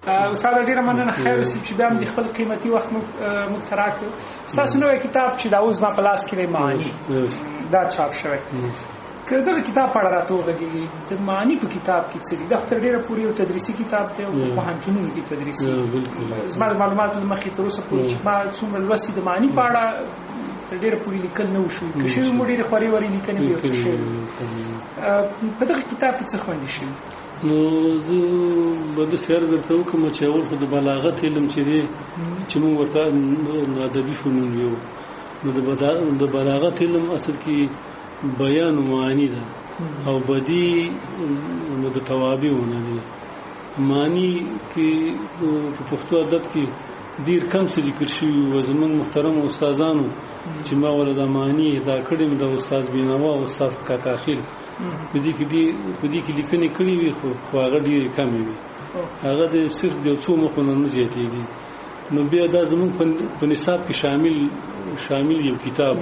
استاد ډیره مننه خیر اوسې چې بیا هم د خپل قیمتي وخت موږ ته راکړ. ستاسو نوی کتاب چې دا اوس ما په لاس کې دی معانی دا چاپ شوی، که دغه کتاب په اړه راته وغږېږي د معانی په کتاب کې څه دي؟ دا خو تر ډېره پورې یو تدریسي کتاب دی او په پوهنتونونو کې تدریسي. زما د معلوماتو له مخې تر اوسه پورې چې ما څومره لوستي د معانی په اړه تر ډېره پورې لیکل نه وو شوي، که شوي مو ډېرې خوارې وارې لیکنې به یو څه شوي. په دغه کتاب کې څه خوندي شوي؟ نو زه به داسې عرض درته وکړم چې اول خو د بلاغت علم چې دی چې موږ ورته ادبي فنون یو، نو د بلاغت علم اصل کې بیان و معانی ده او بدی نو د توابعونه دي. معنی کې په پښتو ادب کې ډیر کم څه لیکل شوي و. زموږ محترم استادانو چې ما ولدا معنی دا کړم د استاد بینوا او استاد کاکاخیل په دې کې لیکنې کړې وي خو هغه ډېرې کمې وي، هغه د صرف د څو مخونو نه زیاتېږي. نو بیا دا زموږ په نصاب کې شامل یو کتاب،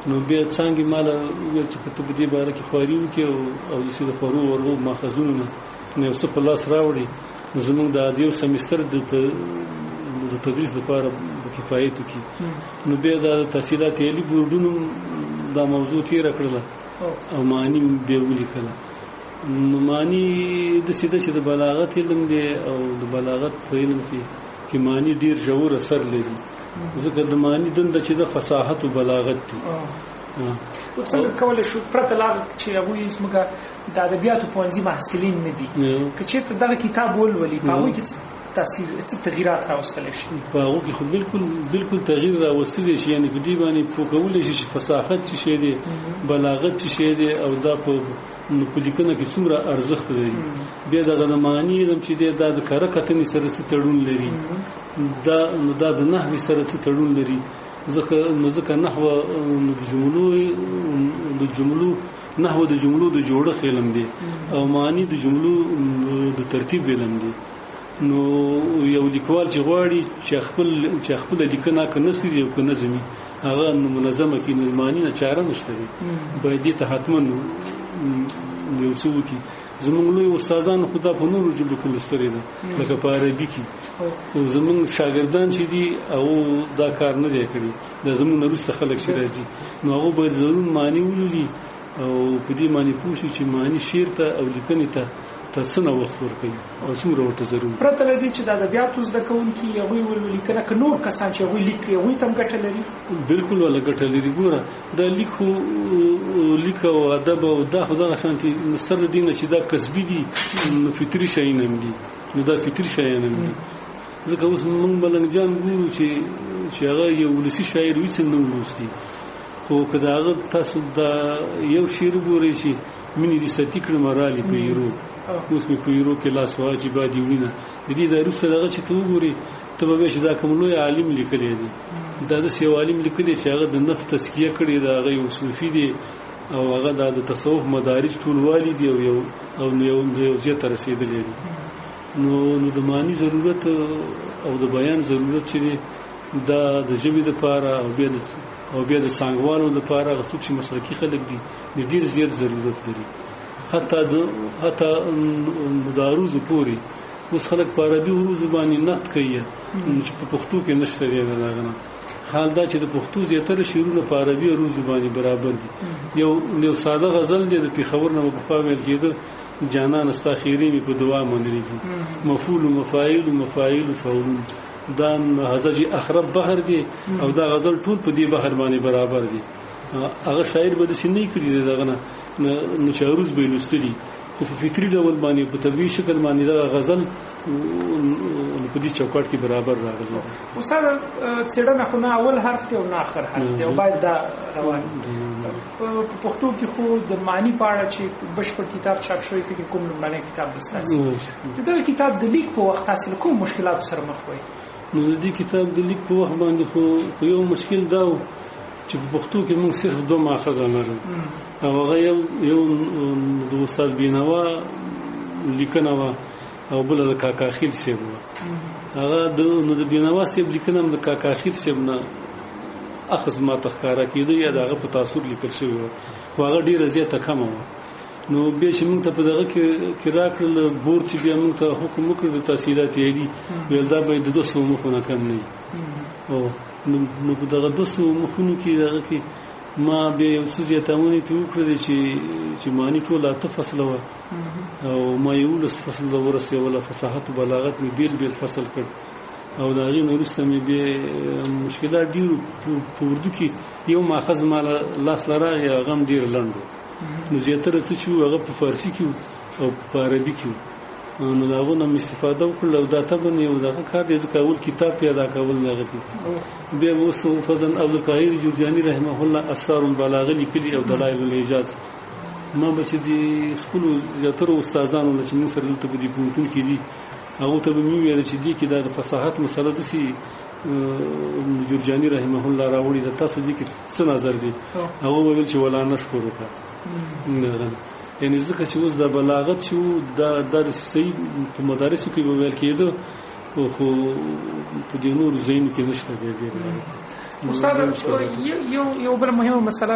نو بیا څنګه مال ویل چې په دې باره کې خواري وکړي او د سید خورو ورغو ماخذونو نه یو څه په لاس راوړي. زموږ د یو سمستر د تدریس لپاره کفایت وکړي. نو بیا د تحصیلات عالی بورډونو دا موضوع تیر کړله او معنی به ولیکله. نو معنی د سیده چې د بلاغت علم دی او د بلاغت په علم کې معنی ډیر ژور اثر لري، ځکه د معنی دنده چې د فصاحت او بلاغت دی. څنګه کولای شو پرته لا چې هغه زموږ د ادبیاتو پوهنځي محصلین نه دي که چېرته دغه کتاب ولولي په هغوی کې تاثیر څه تغیرات راوستلی شي؟ په هغو کې خو بالکل تغییر راوستلی شي، یعنې په دې باندې پوه کولی شي چې فصاحت څه شی دی، بلاغت څه شی دی او دا په لیکنه کې څومره ارزښت لري. بیا دغه د معنی علم چې دی دا د کره کتنې سره څه تړون لري، دا د نحوې سره څه تړون لري، ځکه نحوه د جملو د جوړښت علم دی او معنی د جملو د ترتیب علم دی. نو یو لیکوال چې غواړي چې خپل لیکنه که نثري دی او که نظمي هغه منظمه کړي، نو معنی نه چاره نشته دی، باید دې ته حتما یو څه وکړي. زموږ لوی استادان خو دا په نورو ژبو کې لوستلې ده، لکه په عربي کې، او زموږ شاګردان چې دي هغو دا کار نه دی کړی. دا زموږ نه وروسته خلک چې راځي نو هغو باید ضرور معنی ولولي او په دې باندې پوه شي چې معنی شعر ته او لیکنې ته څه نه وخت ورکوي او څومره ورته ضرور. پرته له دې چې د ادبیاتو زده کوونکي هغوی ولولي که نه که نور کسان چې هغوی لیکي هغوی ته هم ګټه لري؟ بالکل ولا ګټه لري. ګوره دا لیک او ادب او دا خو دغه شانتي سر د دې نه چې دا کسبي دي نو فطري شیان هم دي، نو دا فطري شیان هم دي. ځکه اوس موږ ملنګ جان ګورو چې هغه یو ولسي شاعر وي څه نه ولوستي، خو که د هغه تاسو دا یو شعر ګورئ چې مینې دې ستی کړم رالی په ایرو، اوس مې په ایرو کې لاس واچي بادي وینه د دې د وروسته دغه چې ته وګورې ته به وایې چې دا کوم لوی عالم لیکلی دی. دا داسې یو عالم لیکلی چې هغه د نفس تزکیه کړې ده، هغه یو صوفي دی او هغه د تصوف مدارج ټولوالی دی او یو ځای ته رسېدلی دی. نو د معنی ضرورت او د بیان ضرورت چې دی دا د ژبې دپاره او بیا د څانګوالو دپاره هغه څوک چې مسلکي خلک دي ډېر زیات ضرورت لري. حتی د عروضو پورې اوس خلک په عربي عروضو باندې نقد کوي چې په پښتو کې نشته دی د هغه نه. حال دا چې د پښتو زیاتره شعرونه په عربي عروضو باندې برابر دي. یو ساده غزل دی د پېښور نه پخوا ویل کېده جانان ستا خیرې مې په دعا منلېږي، مفعول و مفاعل و مفاعل و فعلون، دا هزج اخرب بحر دی او دا غزل ټول په دې بحر باندې برابر دی. هغه شاعر به داسې نه کړي دغه نه چې عروض به یې لوستلي، خو په فطري ډول باندې په طبیعي شکل باندې دغه غزل په دې چوکاټ کې برابر راغلی. استاد څېړنه خو نه اول حرف دی او نه آخر حرف دی او باید دا روان په پښتو کې خو د معنی په اړه چې بشپړ کتاب چاپ شوی فکر کوم لومړنی کتاب دی ستاسې. د دغه کتاب د لیک په وخت تاسې له کومو مشکلاتو سره مخ وئ؟ نو د دې کتاب د لیک په وخت باندې خو یو مشکل دا و چې په پښتو کې موږ صرف 2 ماخذه لرو او هغه یو د استاد بینوا لیکنه وه او بله د کاکاخیل صاحب وه. هغه د بینوا صاحب لیکنه هم د کاکاخیل صاحب نه اخذ ما ته ښکاره کېده یا د هغه په تاثر لیکل شوې وه، خو هغه ډېره زیاته کمه وه. نو بیا چې موږ ته په دغه کې راکړل بورډ چې بیا موږ ته حکم وکړ د تحصیلات عالی ویل دا باید د 200 مخو نه کم نه وي او نو په دغه 200 مخونو کې دغه کې ما به یو څه زیاتونه په وکړل چې معنی ټول 8 فصله و او ما یو 10 فصله ورسې ولا فصاحت او بلاغت می بیل فصل کړ او دا غي نورسته می به مشکلات ډیر په اردو کې یو ماخذ مال لاس لراغه غم ډیر لندو نو زیاتره څه چې هغه په فارسی کې او په عربي کې نو داغه نم استفاده وکړل او دا ته باندې یو دغه کار دې کول کتاب پیدا کول دغه بیا وسو فضل عبد القاهر جرجاني رحمه الله اسرار البلاغه لیکلي او دلائل الاعجاز ما بچ دي خپل زیاتره استادانو چې موږ سره دلته په دې پونتون کې دي هغه ته به مې ویل چې دي کې د فصاحت مسله د سي جرجاني رحمه الله راوړي د تاسو دي کې څه نظر دي هغه ویل چې ولا نشکر وکړه یعنی ځکه چې اوس د بلاغت چې د صحیح په مدارسو کې ویل کېده خو په دې نور زین کې نشته دی استاد یو بل مهمه مسله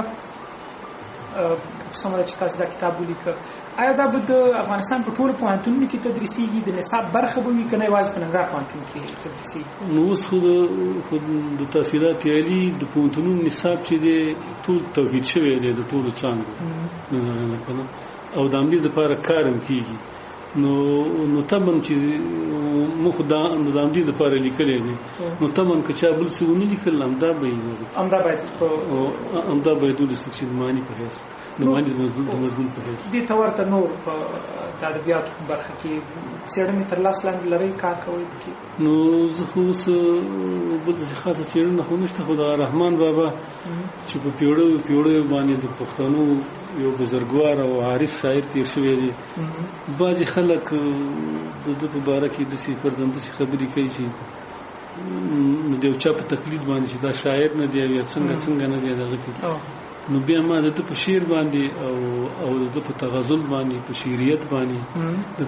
سمره چې تاسو دا کتاب ولیکه آیا دا به د افغانستان په ټولو پوهنتونونو کې تدریسیږي د نصاب برخه به وي کنه یوازې په ننګرهار پوهنتون کې تدریسیږي نو اوس خو د تحصیلات عالی د پوهنتونونو نصاب چې دی ټول توحید شوی دی د ټولو څانګو او د امنیت لپاره کارم کیږي نو تمن چې مخ د امنیت لپاره لیکلې دي نو تمن که چا بل څه ونه لیکل امدا باید د څه معنی په هیڅ د معنی د مضمون په هیڅ دي تورته نور په ادبیات برخه کې څېړنې تر لاس لاندې لري کار کوي نو زه خو بل څه خاصه څېړنه خو نشته خو د رحمان بابا چې په پیوړو باندې د پښتنو یو بزرګوار او عارف شاعر تیر شوی دی بعضی خلک د په باره کې د سي پردند سي خبرې کوي چې نو دیو چا په تقلید باندې چې دا شاعر نه دی یا څنګه نه دی دغه کې نو بیا ما د په شعر باندې او د په تغزل باندې په شعریت باندې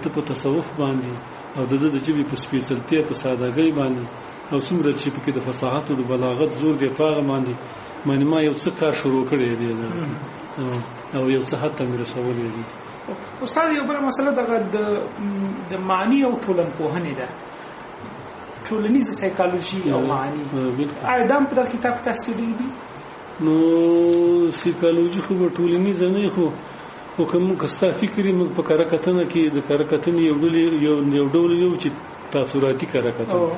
د په تصوف باندې او د جبې په سپیڅلتیا په سادهګۍ باندې او څومره چې په کې د فصاحت او د بلاغت زور دی پاغه باندې ما یو څه کار شروع کړی دی او یو څه حتی مې رسولې دي استاد یو بل مسله د معنی او ټولنپوهنې ده ټولنیزه سایکالوژي او معنی اېدم په کتاب تفصیلي دي نو سایکالوژي خو ټولنیزه نه خو کوم کستا فکرې موږ په کار کتنه کې د کار کتنې یو ډول چې تاثیراتي کار کتنه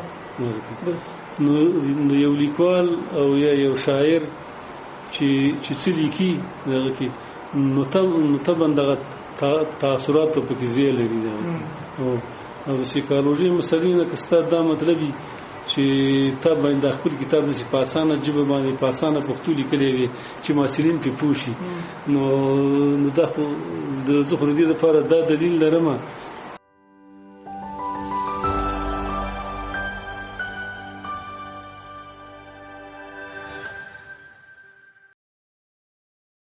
نو یو لیکوال او یو شاعر چې څه لیکي دغه کې نو تبن دغه تاثیرات په کې زیات لري او د سایکالوژي مسلې کستا دا مطلبي چې تا باندې خپل کتاب د پاسانه جبه باندې پاسانه پښتو لیکلې وي چې ماسلین په پوښي نو دا خو د زخر دي لپاره دا دلیل لرم